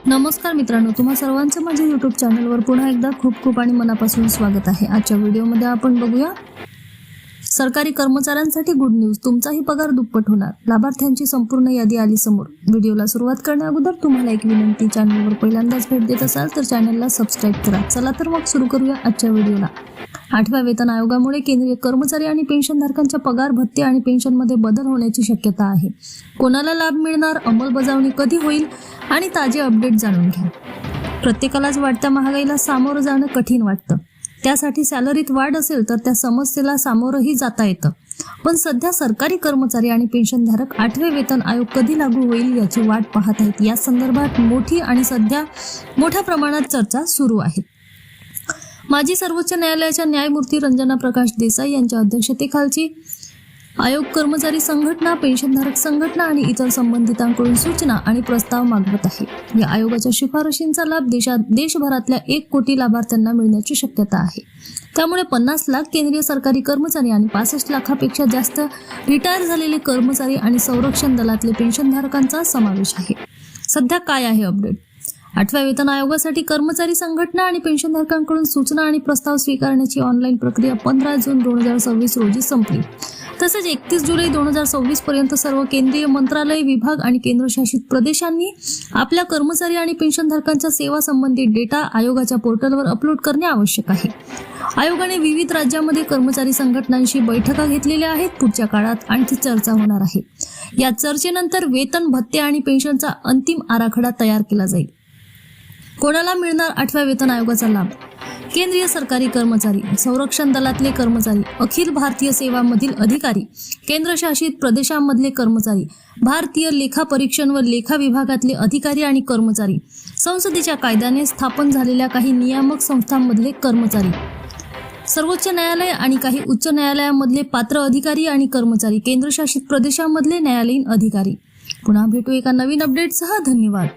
नमस्कार मित्रांनो, तुम्हा सर्वांचं माझ्या यूट्यूब चॅनलवर पुन्हा एकदा खूप खूप आणि मनापासून स्वागत आहे। आजच्या व्हिडिओमध्ये आपण बघूया सरकारी कर्मचाऱ्यांसाठी गुड न्यूज, तुमचाही पगार दुप्पट होणार। लाभार्थ्यांची संपूर्ण यादी आली समोर। व्हिडिओला सुरुवात करण्याअगोदर तुम्हाला एक विनंती, चॅनलवर पहिल्यांदाच भेट देत असाल तर चॅनलला सबस्क्राइब करा। चला तर मग सुरू करूया आजच्या व्हिडिओला। 8व्या वेतन आयोगामुळे केंद्रीय कर्मचारी आणि पेन्शनधारकांच्या पगार भत्ते आणि पेन्शनमध्ये बदल होण्याची शक्यता आहे। कोणाला लाभ मिळणार, अंमलबजावणी कधी होईल आणि ताजे अपडेट जाणून घ्या। प्रत्येकालाच वाढत्या महागाईला सामोरं जाणं कठीण वाटतं। त्यासाठी सॅलरीत वाढ असेल तर त्या समस्येला सामोरंही जाता येतं। पण सध्या सरकारी कर्मचारी आणि पेन्शनधारक 8वे वेतन आयोग कधी लागू होईल याची वाट पाहत आहेत। या संदर्भात मोठी आणि सध्या मोठ्या प्रमाणात चर्चा सुरू आहे। माजी सर्वोच्च न्यायालयाच्या न्यायमूर्ती रंजना प्रकाश देसाई यांच्या अध्यक्षतेखालची आयोग कर्मचारी संघटना, पेन्शनधारक संघटना आणि इतर संबंधितांकडून सूचना आणि प्रस्ताव मागवत आहे। या आयोगाच्या शिफारशींचा लाभ देशभरातल्या 1 कोटी लाभार्थ्यांना मिळण्याची शक्यता आहे। त्यामुळे 50 लाख केंद्रीय सरकारी कर्मचारी आणि 65 लाखापेक्षा जास्त रिटायर झालेले कर्मचारी आणि संरक्षण दलातले पेन्शनधारकांचा समावेश आहे। सध्या काय आहे अपडेट? 8व्या वेतन आयोगासाठी कर्मचारी संघटना आणि पेन्शनधारकांकडून सूचना आणि प्रस्ताव स्वीकारण्याची ऑनलाईन प्रक्रिया 15 जून 2026 रोजी संपली। तसेच 31 जुलै 2026 पर्यंत सर्व केंद्रीय मंत्रालय, विभाग आणि केंद्रशासित प्रदेशांनी आपल्या कर्मचारी आणि पेन्शनधारकांच्या सेवा संबंधित डेटा आयोगाच्या पोर्टलवर अपलोड करणे आवश्यक आहे। आयोगाने विविध राज्यांमध्ये कर्मचारी संघटनांशी बैठका घेतलेल्या आहेत। पुढच्या काळात आणखी चर्चा होणार आहे। या चर्चेनंतर वेतन, भत्ते आणि पेन्शनचा अंतिम आराखडा तयार केला जाईल। कोणाला मिळणार 8व्या वेतन आयोगाचा लाभ? केंद्रीय सरकारी कर्मचारी, संरक्षण दलातले कर्मचारी, अखिल भारतीय सेवामधील अधिकारी, केंद्रशासित प्रदेशांमधले कर्मचारी, भारतीय लेखा परीक्षण व लेखा विभागातले अधिकारी आणि कर्मचारी, संसदेच्या कायद्याने स्थापन झालेल्या काही नियामक संस्थांमधले कर्मचारी, सर्वोच्च न्यायालय आणि काही उच्च न्यायालयामधले पात्र अधिकारी आणि कर्मचारी, केंद्रशासित प्रदेशांमधले न्यायालयीन अधिकारी। पुन्हा भेटू एका नवीन अपडेटसह। धन्यवाद।